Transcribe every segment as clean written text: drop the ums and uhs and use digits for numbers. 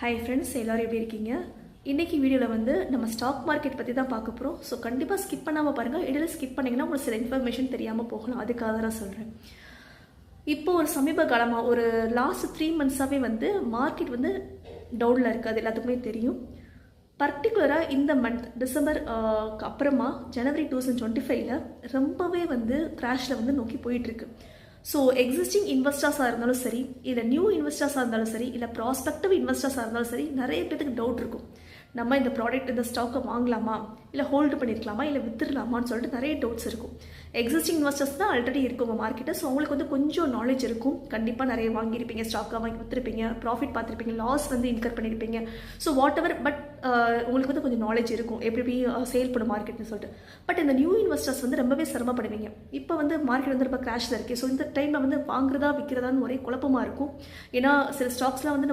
Hi friends, எல்லோரும் எப்படி இருக்கீங்க? இன்றைக்கி வீடியோவில் வந்து நம்ம ஸ்டாக் மார்க்கெட் பற்றி தான் பார்க்க போகிறோம். ஸோ கண்டிப்பாக ஸ்கிப் பண்ணாமல் பாருங்கள். இடையில ஸ்கிப் பண்ணிங்கன்னா உங்களுக்கு சில இன்ஃபர்மேஷன் தெரியாமல் போகலாம். அதுக்காக தான் சொல்கிறேன். இப்போ ஒரு சமீப காலமாக ஒரு லாஸ்ட் 3 மந்த்ஸாகவே வந்து மார்க்கெட் வந்து டவுனில் இருக்குது. அது எல்லாத்துக்குமே தெரியும். பர்டிகுலராக இந்த மந்த் டிசம்பர் அப்புறமா ஜனவரி 2025 ரொம்பவே வந்து கிராஷில் வந்து நோக்கி போயிட்டுருக்கு. ஸோ எக்ஸிஸ்டிங் இன்வெஸ்டர்ஸாக இருந்தாலும் சரி, இல்லை நியூ இன்வெஸ்டர்ஸாக இருந்தாலும் சரி, இல்லை ப்ராஸ்பெக்டிவ் இன்வெஸ்டர்ஸாக இருந்தாலும் சரி, நிறைய பேருக்கு டவுட் இருக்கும். நம்ம இந்த ப்ராடக்ட் இந்த ஸ்டாக்கை வாங்கலாமா, இல்லை ஹோல்டு பண்ணியிருக்கலாமா, இல்லை வித்துடலாமான்னு சொல்லிட்டு நிறைய டவுட்ஸ் இருக்கும். எக்ஸிஸ்டிங் இன்வெஸ்டர்ஸ் தான் ஆல்ரெடி இருக்குங்க மார்க்கெட்டை. ஸோ அவங்களுக்கு வந்து கொஞ்சம் நாலேஜ் இருக்கும். கண்டிப்பாக நிறைய வாங்கியிருப்பீங்க, ஸ்டாக்காக வாங்கி விற்றுருப்பீங்க, ப்ராஃபிட் பார்த்துருப்பீங்க, லாஸ் வந்து இன்கர் பண்ணியிருப்பீங்க. ஸோ வாட் எவர், பட் உங்களுக்கு வந்து கொஞ்சம் நாலேஜ் இருக்கும் எப்படி சேல் பண்ண மார்க்கெட்னு சொல்லிட்டு. பட் இந்த நியூ இன்வெஸ்டர்ஸ் வந்து ரொம்பவே சிரமப்படுவீங்க. இப்போ வந்து மார்க்கெட் வந்து ரொம்ப கிராஷில் இருக்குது. ஸோ இந்த டைமில் வந்து வாங்குறதா விற்கிறதான்னு ஒரே குழப்பமாக இருக்கும். ஏன்னா சில ஸ்டாக்ஸ்லாம் வந்து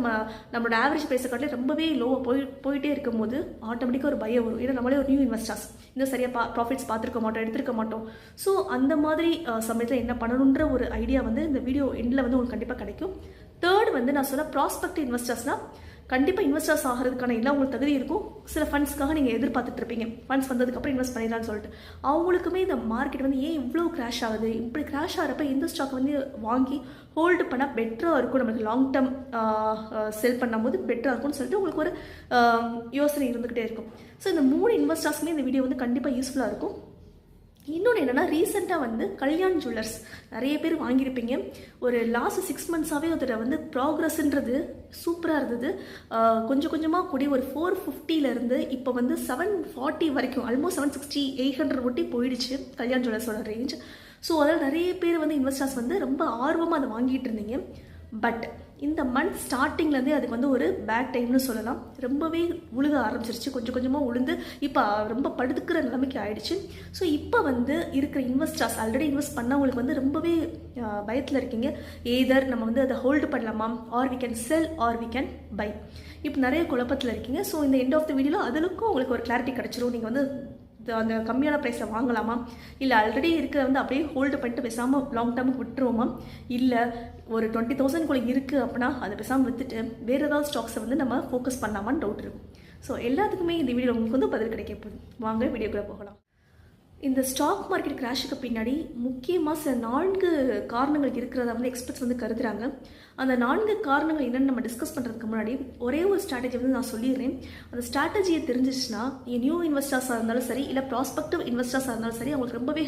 நம்மளோட ஆவரேஜ் ப்ரைஸை காட்டிலே ரொம்பவே லோவாக போயிட்டே இருக்கும்போது ஆட்டோமேட்டிக்காக ஒரு பயம் வரும். ஏன்னா நம்மளே ஒரு நியூ இன்வெஸ்டர்ஸ், இன்னும் சரியாக ப்ராஃபிட்ஸ் பார்த்துருக்க மாட்டோம், எடுத்துருக்க மாட்டோம். ஸோ அந்த மாதிரி சமயத்தில் என்ன பண்ணணுன்ற ஒரு ஐடியா வந்து இந்த வீடியோ எண்டில் வந்து உங்களுக்கு கண்டிப்பாக கிடைக்கும். தேர்ட் வந்து நான் சொல்ல ப்ராஸ்பெக்டிவ் இன்வெஸ்டர்ஸ்னால் கண்டிப்பாக இன்வெஸ்டர்ஸ் ஆகிறதுக்கான எல்லாம் உங்களுக்கு தகுதி இருக்கும். சில ஃபண்ட்ஸ்க்காக நீங்கள் எதிர்பார்த்துட்டு இருப்பீங்க, ஃபண்ட்ஸ் வந்ததுக்கப்புறம் இன்வெஸ்ட் பண்ணிடலான்னு சொல்லிட்டு. அவங்களுக்குமே இந்த மார்க்கெட் வந்து ஏன் இவ்வளோ கிராஷ் ஆகுது, இப்படி கிராஷ் ஆகிறப்ப எந்த ஸ்டாக் வந்து வாங்கி ஹோல்டு பண்ணால் பெட்டராக இருக்கும், நம்மளுக்கு லாங் டேர்ம் செல் பண்ணும்போது பெட்டராக இருக்கும்னு சொல்லிட்டு உங்களுக்கு ஒரு யோசனை இருந்துக்கிட்டே இருக்கும். ஸோ இந்த 3 இன்வெஸ்டர்ஸுமே இந்த வீடியோ வந்து கண்டிப்பாக யூஸ்ஃபுல்லாக இருக்கும். இன்னொன்று என்னென்னா, ரீசெண்டாக வந்து கல்யாண் ஜுவல்லர்ஸ் நிறைய பேர் வாங்கியிருப்பீங்க. ஒரு லாஸ்ட் 6 மந்த்ஸாகவே அதோட வந்து ப்ராக்ரஸ்ன்றது சூப்பராக இருந்தது. கொஞ்சம் கொஞ்சமாக கூடி ஒரு 450 இப்போ வந்து 740 வரைக்கும், ஆல்மோஸ்ட் 760 800 ஒட்டி போயிடுச்சு கல்யாண் ஜுவல்லர்ஸோட ரேஞ்ச். ஸோ அதில் நிறைய பேர் வந்து இன்வெஸ்டர்ஸ் வந்து ரொம்ப ஆர்வமாக அதை வாங்கிட்டு இருந்தீங்க. பட் இந்த மந்த் ஸ்டார்டிங்லேருந்தே அதுக்கு வந்து ஒரு பேட் டைம்னு சொல்லலாம். ரொம்பவே உழுக ஆரம்பிச்சிருச்சு, கொஞ்சம் கொஞ்சமாக உளுந்து இப்போ ரொம்ப படுத்துக்கிற நிலைமைக்கு ஆயிடுச்சு. ஸோ இப்போ வந்து இருக்கிற இன்வெஸ்டர்ஸ், ஆல்ரெடி இன்வெஸ்ட் பண்ணவங்களுக்கு வந்து ரொம்பவே பயத்தில் இருக்கீங்க. ஏதர் நம்ம வந்து அதை ஹோல்டு பண்ணலாமா, or we can sell, or we can buy. இப்போ நிறைய குழப்பத்தில் இருக்கீங்க. ஸோ இந்த எண்ட் ஆஃப் த வீடியோவில் அதுக்கும் உங்களுக்கு ஒரு கிளாரிட்டி கிடச்சிரும். நீங்கள் வந்து அந்த கம்மியான ப்ரைஸில் வாங்கலாமா, இல்லை ஆல்ரெடி இருக்கிற வந்து அப்படியே ஹோல்டு பண்ணிட்டு பேசாமல் லாங் டேர்முக்கு விட்டுருவோமா, இல்லை ஒரு 20,000 இருக்குது அப்படின்னா அதை பேசாமல் விற்றுட்டு வேறு ஏதாவது ஸ்டாக்ஸை வந்து நம்ம ஃபோக்கஸ் பண்ணலாமான்னு டவுட் இருக்கும். ஸோ எல்லாத்துக்குமே இந்த வீடியோ உங்களுக்கு வந்து பதில் கிடைக்க போகுது. வாங்க வீடியோக்குள்ளே போகலாம். இந்த ஸ்டாக் மார்க்கெட் கிராஷுக்கு பின்னாடி முக்கியமாக சில 4 காரணங்கள் இருக்கிறதா வந்து எக்ஸ்பர்ட்ஸ் வந்து கருதுறாங்க. அந்த 4 காரணங்கள் என்னென்னு நம்ம டிஸ்கஸ் பண்ணுறதுக்கு முன்னாடி ஒரே ஒரு ஸ்ட்ராட்டஜி வந்து நான் சொல்லிடுறேன். அந்த ஸ்ட்ராட்டஜியை தெரிஞ்சிச்சுன்னா நீங்கள் நியூ இன்வெஸ்டர்ஸாக இருந்தாலும் சரி, இல்லை ப்ராஸ்பெக்டிவ் இன்வெஸ்டர்ஸாக இருந்தாலும் சரி, அவங்களுக்கு ரொம்பவே